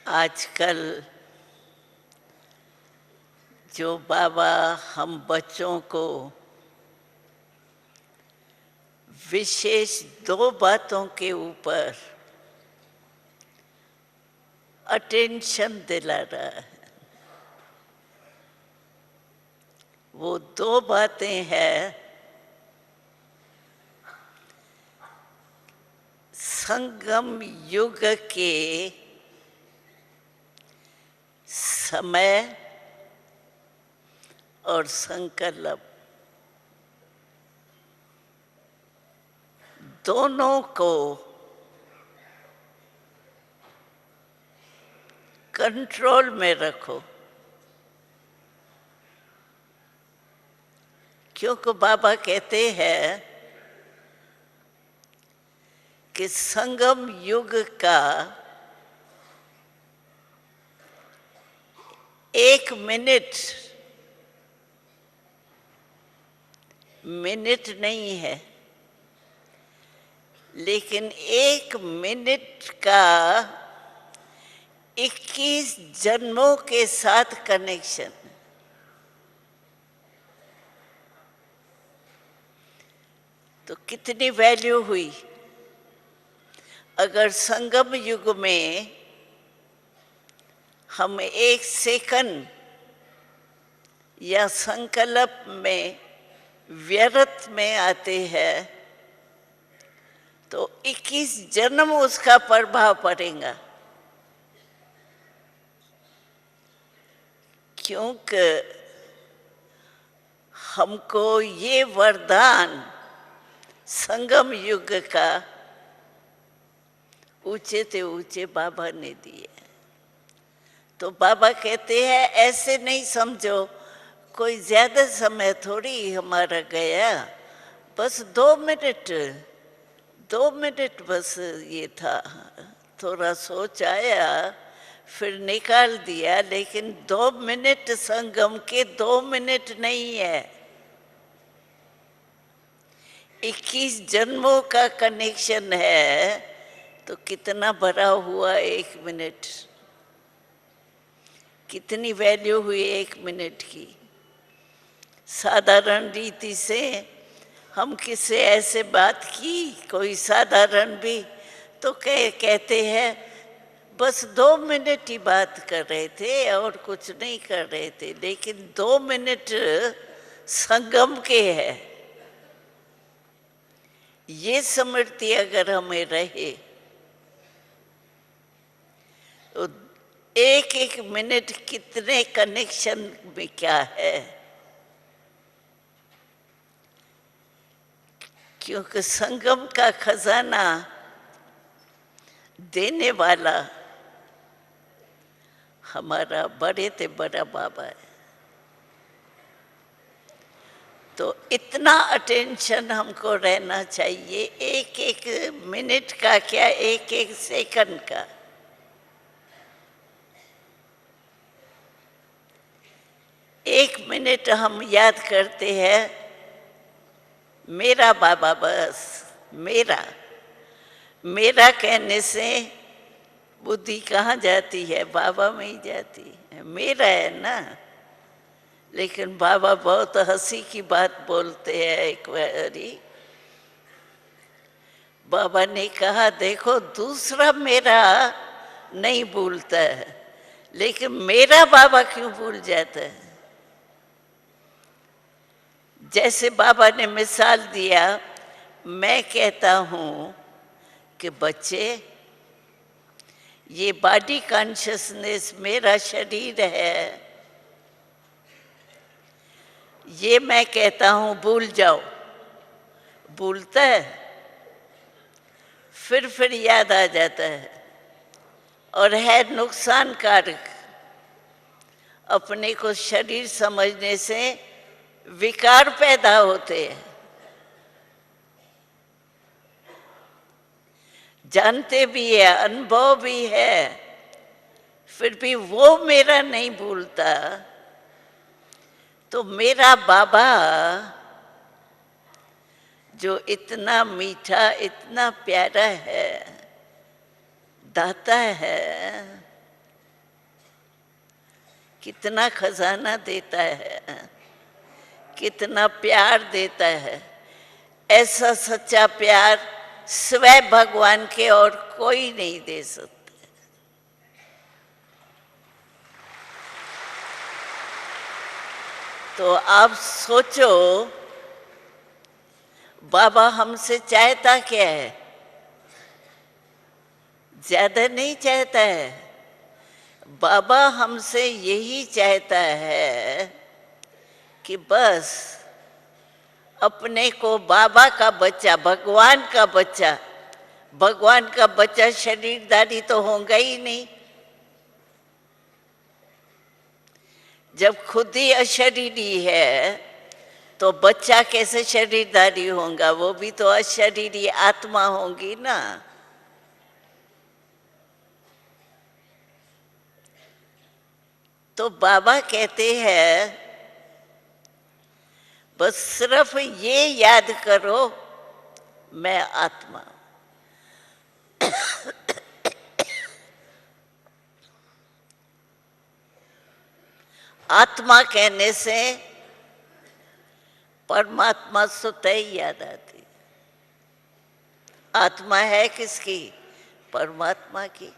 आजकल जो बाबा हम बच्चों को विशेष दो बातों के ऊपर अटेंशन दिला रहा है, वो दो बातें हैं संगम युग के समय और संकल्प, दोनों को कंट्रोल में रखो। क्योंकि बाबा कहते हैं कि संगम युग का 1 मिनट नहीं है, लेकिन 1 मिनट का 21 जन्मों के साथ कनेक्शन। तो कितनी वैल्यू हुई अगर संगम युग में हम 1 सेकंड या संकल्प में व्यर्थ में आते हैं तो 21 जन्म उसका प्रभाव पड़ेगा। क्योंकि हमको ये वरदान संगम युग का ऊंचे से ऊंचे बाबा ने दिए। तो बाबा कहते हैं ऐसे नहीं समझो कोई ज्यादा समय थोड़ी हमारा गया, बस 2 मिनट बस ये था, थोड़ा सोच आया फिर निकाल दिया, लेकिन 2 मिनट संगम के 2 मिनट नहीं है, 21 जन्मों का कनेक्शन है। तो कितना बड़ा हुआ 1 मिनट, कितनी वैल्यू हुई 1 मिनट की। साधारण रीति से हम किससे ऐसे बात की, कोई साधारण भी, तो कहते हैं बस 2 मिनट ही बात कर रहे थे और कुछ नहीं कर रहे थे, लेकिन 2 मिनट संगम के है। ये स्मृति अगर हमें रहे तो 1 मिनट कितने कनेक्शन में क्या है। क्योंकि संगम का खजाना देने वाला हमारा बड़े से बड़ा बाबा है। तो इतना अटेंशन हमको रहना चाहिए, 1 मिनट का क्या, 1 सेकंड का। एक मिनट हम याद करते हैं मेरा बाबा, बस मेरा कहने से बुद्धि कहाँ जाती है, बाबा में ही जाती है, मेरा है ना। लेकिन बाबा बहुत हंसी की बात बोलते हैं। एक बारी बाबा ने कहा देखो दूसरा मेरा नहीं भूलता है, लेकिन मेरा बाबा क्यों भूल जाता है। जैसे बाबा ने मिसाल दिया, मैं कहता हूँ कि बच्चे ये बॉडी कॉन्शियसनेस मेरा शरीर है, ये मैं कहता हूँ भूल जाओ, भूलता है, फिर याद आ जाता है और है नुकसानकारक। अपने को शरीर समझने से विकार पैदा होते हैं। जानते भी है, अनुभव भी है, फिर भी वो मेरा नहीं भूलता। तो मेरा बाबा जो इतना मीठा, इतना प्यारा है, दाता है, कितना खजाना देता है, कितना प्यार देता है। ऐसा सच्चा प्यार स्वयं भगवान के और कोई नहीं दे सकता। तो आप सोचो, बाबा हमसे चाहता क्या है? ज्यादा नहीं चाहता है। बाबा हमसे यही चाहता है कि बस अपने को बाबा का बच्चा, भगवान का बच्चा, भगवान का बच्चा शरीरधारी तो होगा ही नहीं। जब खुद ही अशरीरी है तो बच्चा कैसे शरीरधारी होगा? वो भी तो अशरीरी आत्मा होगी ना। तो बाबा कहते हैं बस सिर्फ ये याद करो, मैं आत्मा। आत्मा कहने से परमात्मा स्वतः ही याद आती। आत्मा है किसकी? परमात्मा की।